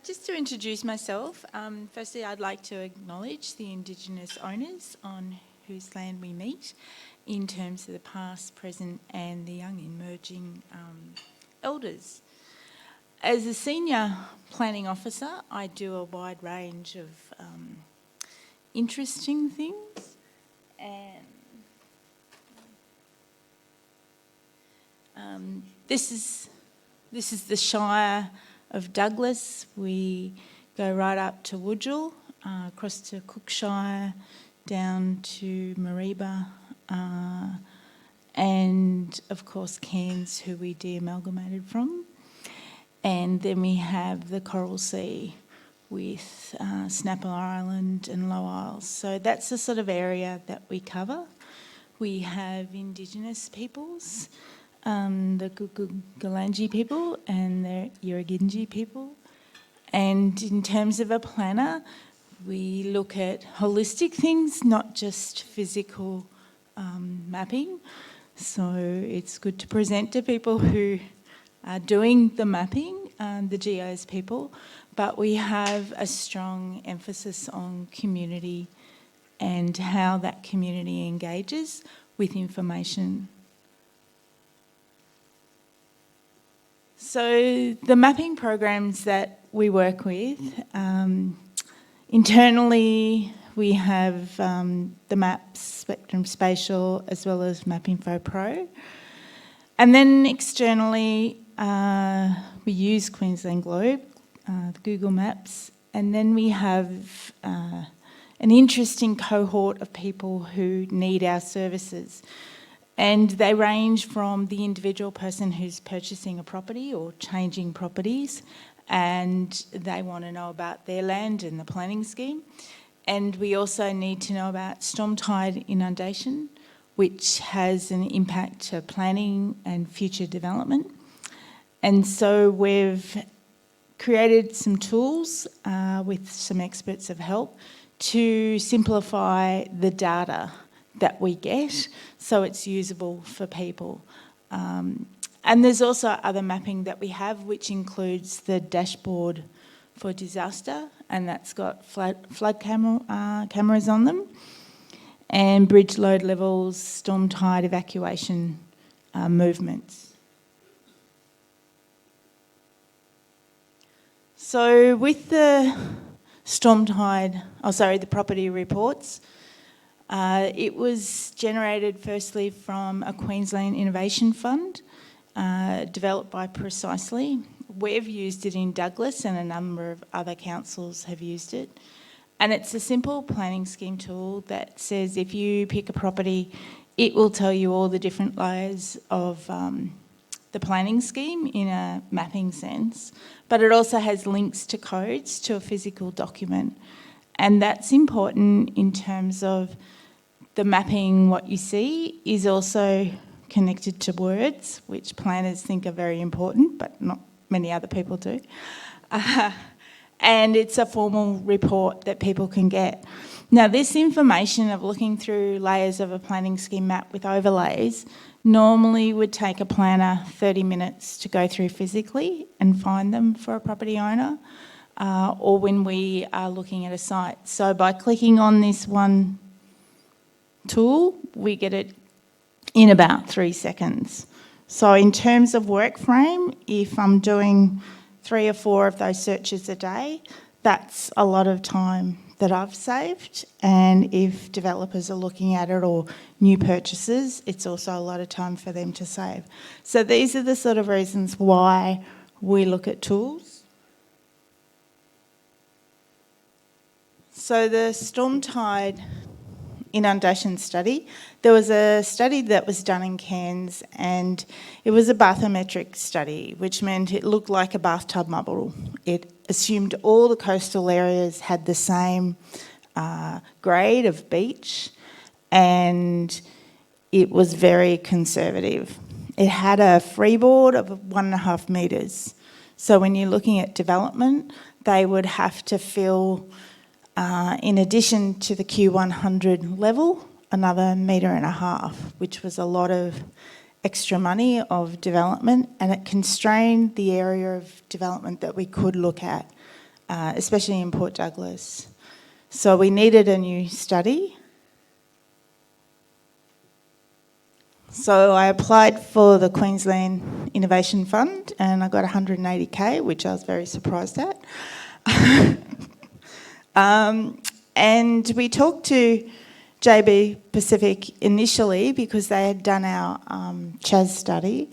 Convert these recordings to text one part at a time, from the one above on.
Just to introduce myself, firstly I'd like to acknowledge the Indigenous owners on whose land we meet in terms of the past, present and the young emerging elders. As a senior planning officer, I do a wide range of interesting things, and this is the Shire of Douglas. We go right up to Woodgill, across to Cookshire, down to Mareeba, and of course Cairns, who we de-amalgamated from. And then we have the Coral Sea with Snapper Island and Low Isles. So that's the sort of area that we cover. We have Indigenous peoples, the Gugugalanji people and the Yirragindji people. And in terms of a planner, we look at holistic things, not just physical mapping. So it's good to present to people who are doing the mapping, the GIS people, but we have a strong emphasis on community and how that community engages with information. So the mapping programs that we work with, internally we have the Maps, Spectrum Spatial, as well as MapInfo Pro. And then externally, we use Queensland Globe, the Google Maps, and then we have an interesting cohort of people who need our services. And they range from the individual person who's purchasing a property or changing properties, and they want to know about their land and the planning scheme. And we also need to know about storm tide inundation, which has an impact to planning and future development. And so we've created some tools with some experts of help to simplify the data that we get so it's usable for people. And there's also other mapping that we have, which includes the dashboard for disaster, and that's got flood cameras on them, and bridge load levels, storm tide evacuation movements. So with the the property reports, it was generated firstly from a Queensland Innovation Fund developed by Precisely. We've used it in Douglas and a number of other councils have used it. And it's a simple planning scheme tool that says if you pick a property, it will tell you all the different layers of the planning scheme in a mapping sense. But it also has links to codes to a physical document. And that's important in terms of the mapping. What you see is also connected to words, which planners think are very important, but not many other people do. And it's a formal report that people can get. Now, this information of looking through layers of a planning scheme map with overlays normally would take a planner 30 minutes to go through physically and find them for a property owner, or when we are looking at a site. So by clicking on this one tool, we get it in about 3 seconds. So in terms of work frame, if I'm doing 3 or 4 of those searches a day, that's a lot of time that I've saved. And if developers are looking at it or new purchases, it's also a lot of time for them to save. So these are the sort of reasons why we look at tools. So the storm tide inundation study, there was a study that was done in Cairns, and it was a bathymetric study, which meant it looked like a bathtub model. It assumed all the coastal areas had the same grade of beach, and it was very conservative. It had a freeboard of 1.5 metres. So when you're looking at development, they would have to fill, in addition to the Q100 level, another 1.5 metres, which was a lot of extra money of development, and it constrained the area of development that we could look at, especially in Port Douglas. So we needed a new study. So I applied for the Queensland Innovation Fund and I got 180K, which I was very surprised at. And we talked to JB Pacific initially because they had done our CHAS study,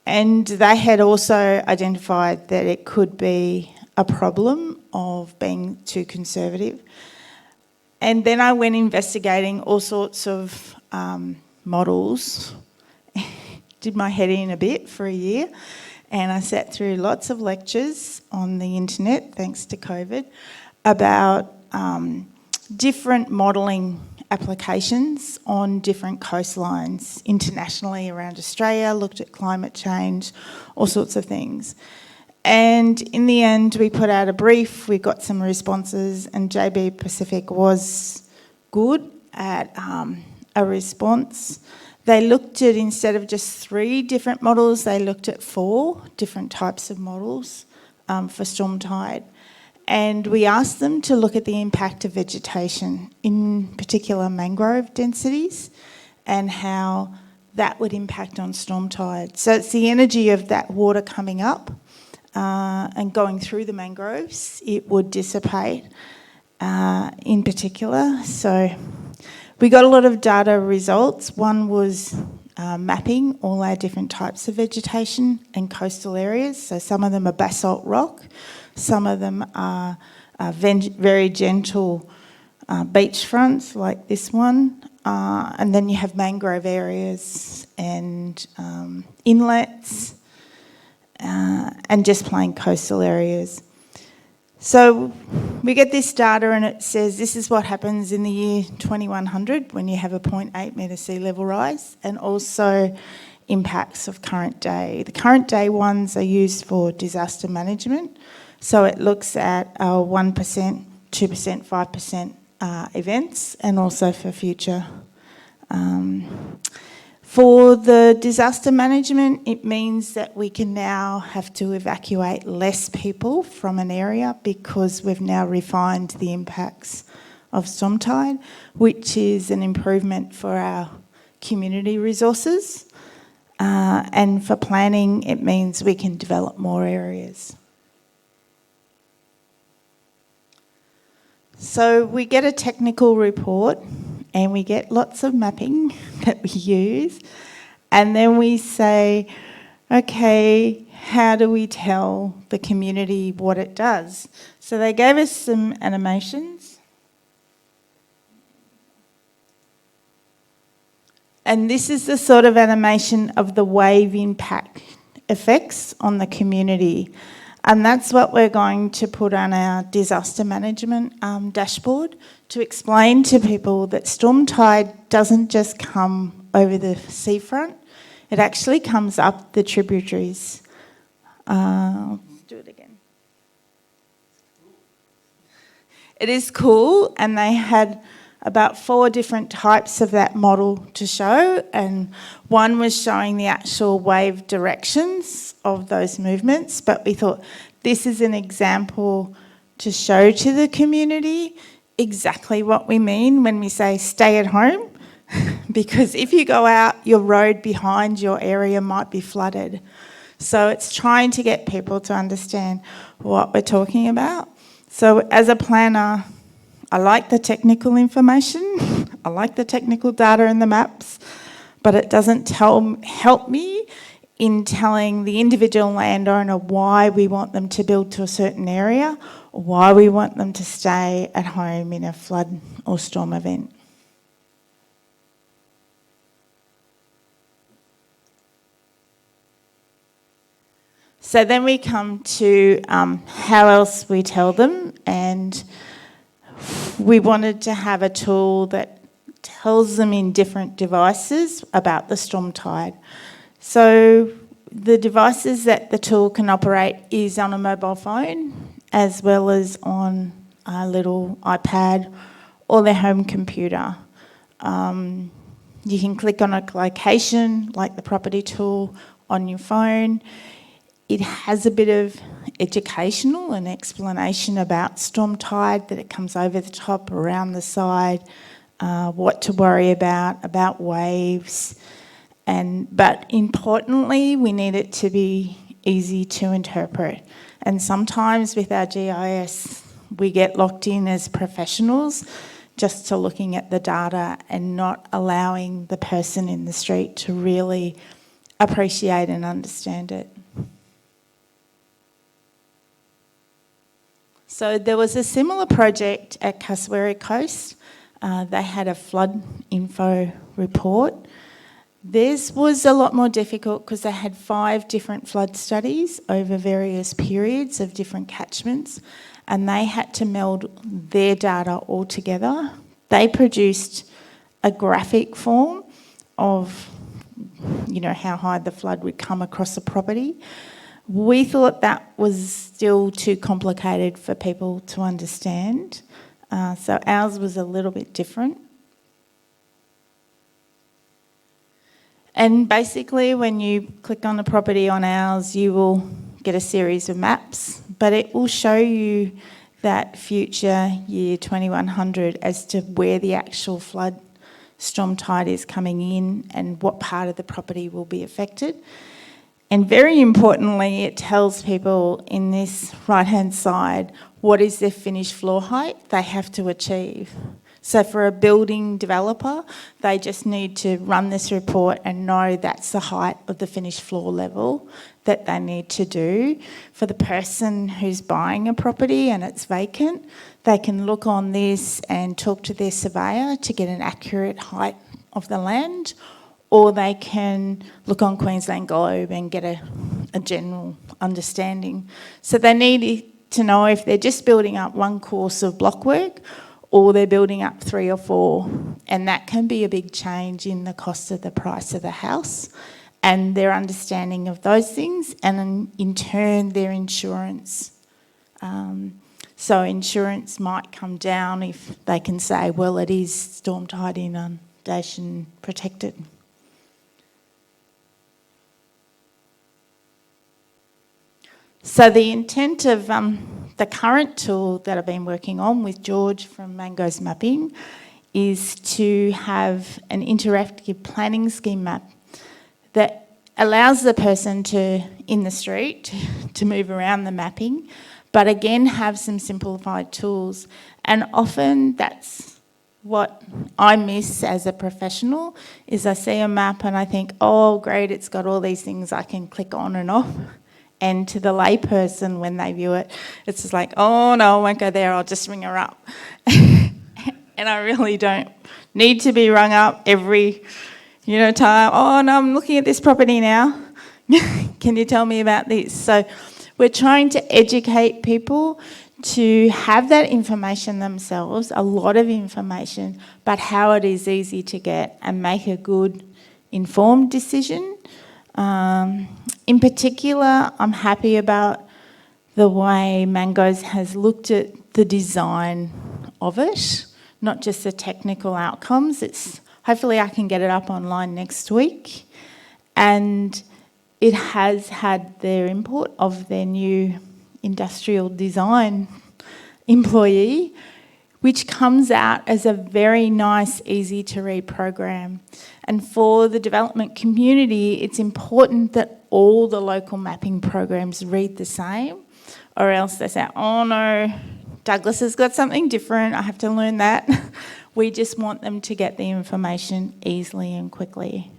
and they had also identified that it could be a problem of being too conservative. And then I went investigating all sorts of models, did my head in a bit for a year, and I sat through lots of lectures on the internet, thanks to COVID, about different modelling applications on different coastlines internationally around Australia, looked at climate change, all sorts of things. And in the end, we put out a brief, we got some responses, and JB Pacific was good at a response. They looked at, instead of just 3 different models, they looked at 4 different types of models for storm tide. And we asked them to look at the impact of vegetation, in particular mangrove densities, and how that would impact on storm tide. So it's the energy of that water coming up and going through the mangroves, it would dissipate in particular. So we got a lot of data results. One was mapping all our different types of vegetation and coastal areas. So some of them are basalt rock, some of them are very gentle beach fronts like this one, and then you have mangrove areas and inlets and just plain coastal areas. So we get this data and it says this is what happens in the year 2100 when you have a 0.8 metre sea level rise, and also impacts of current day. The current day ones are used for disaster management. So it looks at 1%, 2%, 5% events, and also for future. For the disaster management, it means that we can now have to evacuate less people from an area because we've now refined the impacts of storm tide, which is an improvement for our community resources. And for planning, it means we can develop more areas. So we get a technical report and we get lots of mapping that we use, and then we say, okay, how do we tell the community what it does? So they gave us some animations. And this is the sort of animation of the wave impact effects on the community. And that's what we're going to put on our disaster management dashboard to explain to people that storm tide doesn't just come over the seafront, it actually comes up the tributaries. Let's do it again. It is cool, and they had about 4 different types of that model to show, and one was showing the actual wave directions of those movements, but we thought this is an example to show to the community exactly what we mean when we say stay at home, because if you go out, your road behind your area might be flooded. So it's trying to get people to understand what we're talking about. So as a planner, I like the technical information, I like the technical data and the maps, but it doesn't help me in telling the individual landowner why we want them to build to a certain area, or why we want them to stay at home in a flood or storm event. So then we come to how else we tell them, and we wanted to have a tool that tells them in different devices about the storm tide. So the devices that the tool can operate is on a mobile phone, as well as on a little iPad or their home computer. You can click on a location, like the property tool on your phone. It has a bit of educational and explanation about storm tide, that it comes over the top, around the side, what to worry about waves. But importantly, we need it to be easy to interpret. And sometimes with our GIS, we get locked in as professionals just to looking at the data and not allowing the person in the street to really appreciate and understand it. So there was a similar project at Cassowary Coast. They had a flood info report. Theirs was a lot more difficult because they had 5 different flood studies over various periods of different catchments, and they had to meld their data all together. They produced a graphic form of, how high the flood would come across the property. We thought that was still too complicated for people to understand, so ours was a little bit different. And basically, when you click on the property on ours, you will get a series of maps, but it will show you that future year 2100 as to where the actual flood storm tide is coming in and what part of the property will be affected. And very importantly, it tells people in this right-hand side what is their finished floor height they have to achieve. So for a building developer, they just need to run this report and know that's the height of the finished floor level that they need to do. For the person who's buying a property and it's vacant, they can look on this and talk to their surveyor to get an accurate height of the land, or they can look on Queensland Globe and get a general understanding. So they need to know if they're just building up one course of block work or they're building up 3 or 4, and that can be a big change in the cost of the price of the house, and their understanding of those things, and in turn their insurance. So insurance might come down if they can say, well, it is storm tide inundation protected. So the intent of the current tool that I've been working on with George from Mango's Mapping is to have an interactive planning scheme map that allows the person in the street to move around the mapping, but again have some simplified tools. And often that's what I miss as a professional, is I see a map and I think, oh great, it's got all these things I can click on and off. And to the layperson, when they view it, it's just like, oh no, I won't go there, I'll just ring her up. And I really don't need to be rung up every, time. Oh no, I'm looking at this property now. Can you tell me about this? So we're trying to educate people to have that information themselves, a lot of information, but how it is easy to get and make a good, informed decision. In particular, I'm happy about the way Mango's has looked at the design of it, not just the technical outcomes. Hopefully I can get it up online next week. And it has had their input of their new industrial design employee, which comes out as a very nice, easy to read program. And for the development community, it's important that all the local mapping programs read the same, or else they say, oh no, Douglas has got something different, I have to learn that. We just want them to get the information easily and quickly.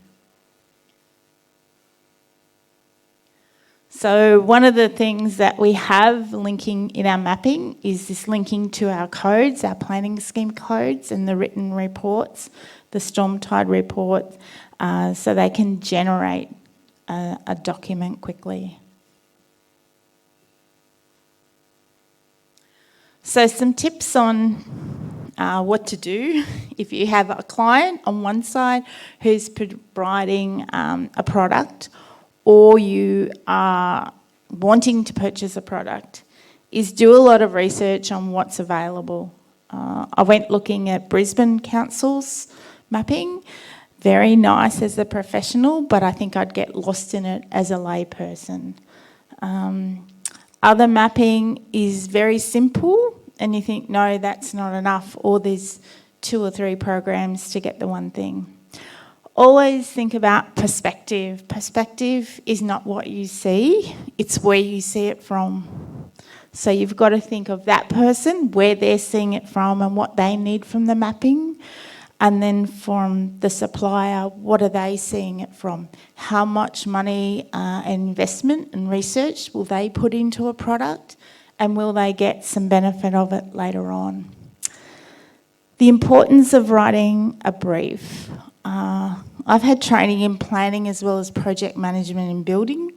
So one of the things that we have linking in our mapping is this linking to our codes, our planning scheme codes and the written reports, the storm tide report, so they can generate a document quickly. So some tips on what to do if you have a client on one side who's providing a product, or you are wanting to purchase a product, is do a lot of research on what's available. I went looking at Brisbane Council's mapping, very nice as a professional, but I think I'd get lost in it as a layperson. Other mapping is very simple, and you think, no, that's not enough, or there's 2 or 3 programs to get the one thing. Always think about perspective. Perspective is not what you see, it's where you see it from. So you've got to think of that person, where they're seeing it from and what they need from the mapping. And then from the supplier, what are they seeing it from? How much money and investment and research will they put into a product? And will they get some benefit of it later on? The importance of writing a brief. I've had training in planning as well as project management in building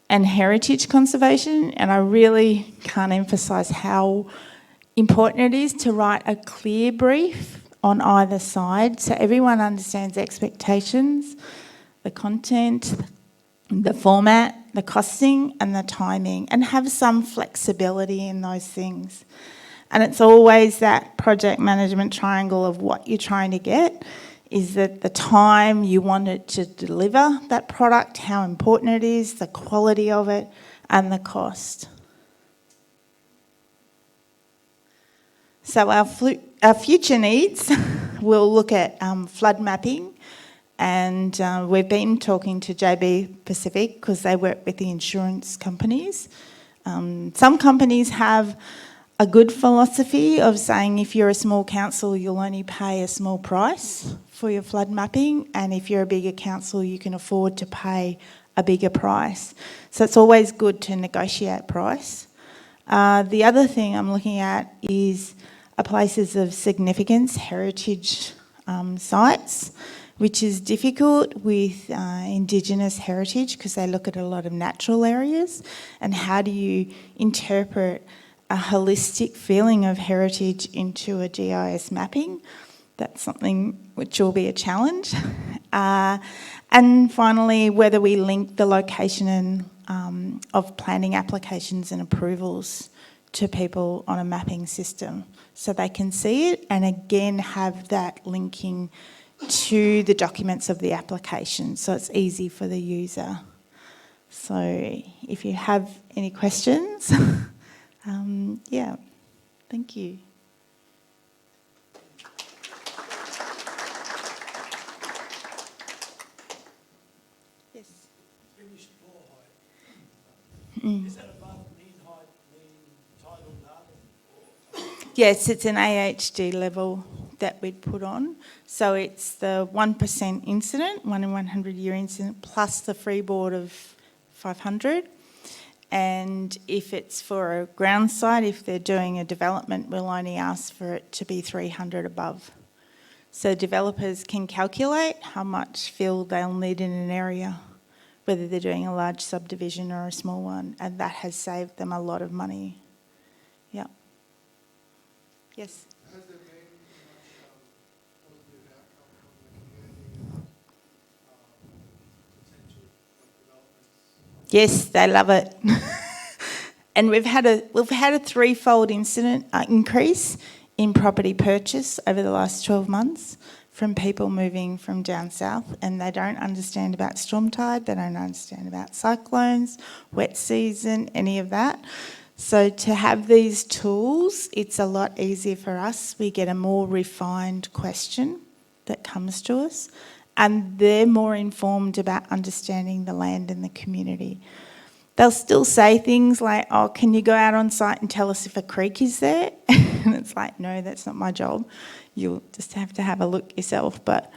and heritage conservation, and I really can't emphasise how important it is to write a clear brief on either side so everyone understands expectations, the content, the format, the costing and the timing, and have some flexibility in those things. And it's always that project management triangle of what you're trying to get. Is that the time you want it to deliver that product, how important it is, the quality of it, and the cost. So our future needs, we'll look at flood mapping, and we've been talking to JB Pacific because they work with the insurance companies. Some companies have a good philosophy of saying if you're a small council, you'll only pay a small price for your flood mapping, and if you're a bigger council, you can afford to pay a bigger price. So it's always good to negotiate price. The other thing I'm looking at is places of significance, heritage sites, which is difficult with Indigenous heritage because they look at a lot of natural areas, and how do you interpret a holistic feeling of heritage into a GIS mapping? That's something which will be a challenge. And finally, whether we link the location of planning applications and approvals to people on a mapping system so they can see it and again have that linking to the documents of the application so it's easy for the user. So if you have any questions, yeah, thank you. Yes. Finished floor height. Is that above mean height, mean tidal data? Yes, it's an AHD level that we'd put on. So it's the 1% incident, 1 in 100 year incident, plus the freeboard of 500. And if it's for a ground site, if they're doing a development, we'll only ask for it to be 300 above. So developers can calculate how much fill they'll need in an area, whether they're doing a large subdivision or a small one, and that has saved them a lot of money. Yeah. Yes? Has there been much positive outcome from the community potential developments? Yes, they love it. And we've had a threefold incident increase in property purchase over the last 12 months from people moving from down south, and they don't understand about storm tide, they don't understand about cyclones, wet season, any of that. So to have these tools, it's a lot easier for us. We get a more refined question that comes to us, and they're more informed about understanding the land and the community. They'll still say things like, oh, can you go out on site and tell us if a creek is there? And it's like, no, that's not my job. You'll just have to have a look yourself. But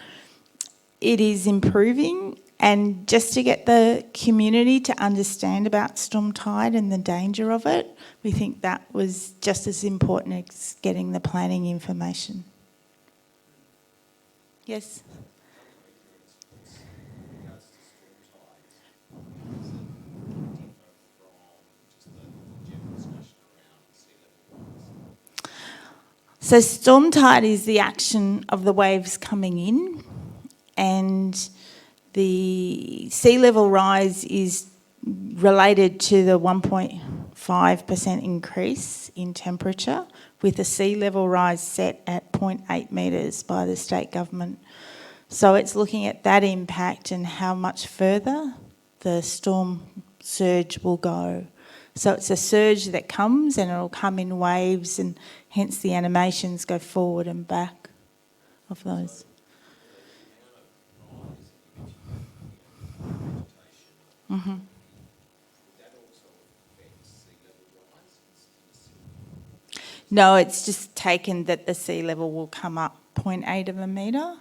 it is improving, and just to get the community to understand about storm tide and the danger of it, we think that was just as important as getting the planning information. Yes? So storm tide is the action of the waves coming in, and the sea level rise is related to the 1.5% increase in temperature, with the sea level rise set at 0.8 metres by the state government. So it's looking at that impact and how much further the storm surge will go. So it's a surge that comes and it'll come in waves, and hence the animations go forward and back of those. Mm-hmm. No, it's just taken that the sea level will come up 0.8 of a metre.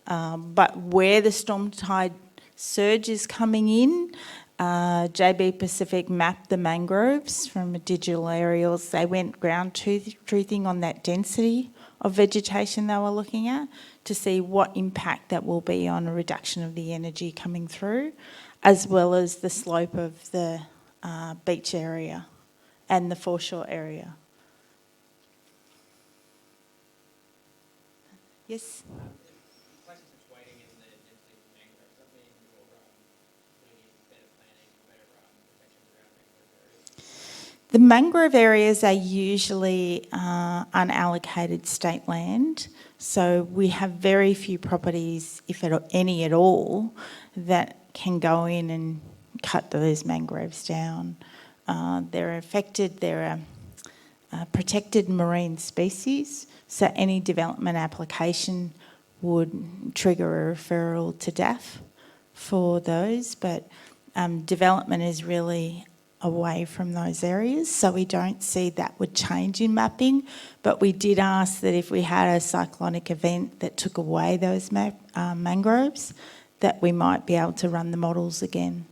But where the storm tide surge is coming in, JB Pacific mapped the mangroves from digital aerials. They went ground truthing on that density of vegetation they were looking at to see what impact that will be on a reduction of the energy coming through, as well as the slope of the beach area and the foreshore area. Yes? The mangrove areas are usually unallocated state land, so we have very few properties, if any at all, that can go in and cut those mangroves down. They're affected, they're a protected marine species, so any development application would trigger a referral to DAF for those, but development is really away from those areas, so we don't see that would change in mapping. But we did ask that if we had a cyclonic event that took away those mangroves, that we might be able to run the models again.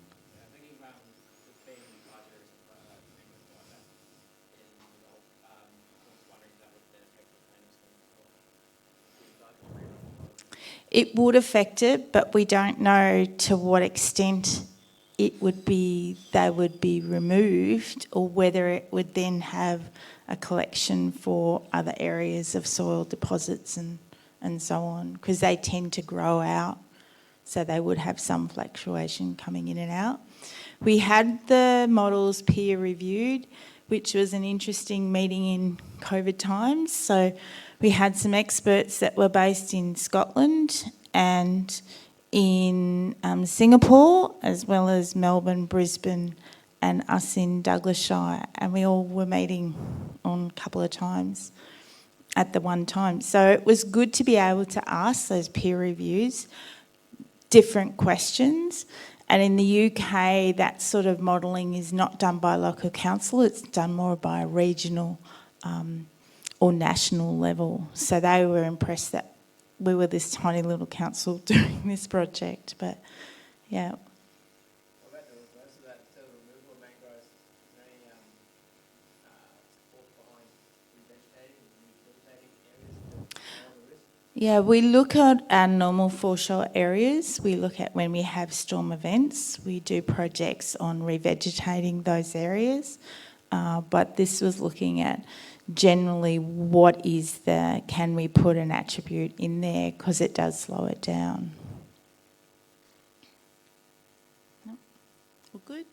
It would affect it, but we don't know to what extent it would be, they would be removed, or whether it would then have a collection for other areas of soil deposits and so on, because they tend to grow out, so they would have some fluctuation coming in and out. We had the models peer reviewed, which was an interesting meeting in COVID times. So we had some experts that were based in Scotland and in Singapore, as well as Melbourne, Brisbane, and us in Douglas Shire, and we all were meeting on a couple of times at the one time. So it was good to be able to ask those peer reviews different questions. And in the UK, that sort of modelling is not done by local council, it's done more by a regional or national level. So they were impressed that we were this tiny little council doing this project, but yeah. What about the reverse of that, instead of removal of mangroves, is there any support behind revegetating and revegetating areas to lower the risk? Yeah, we look at our normal foreshore areas. We look at when we have storm events. We do projects on revegetating those areas. But this was looking at generally what is can we put an attribute in there, because it does slow it down. No? All good?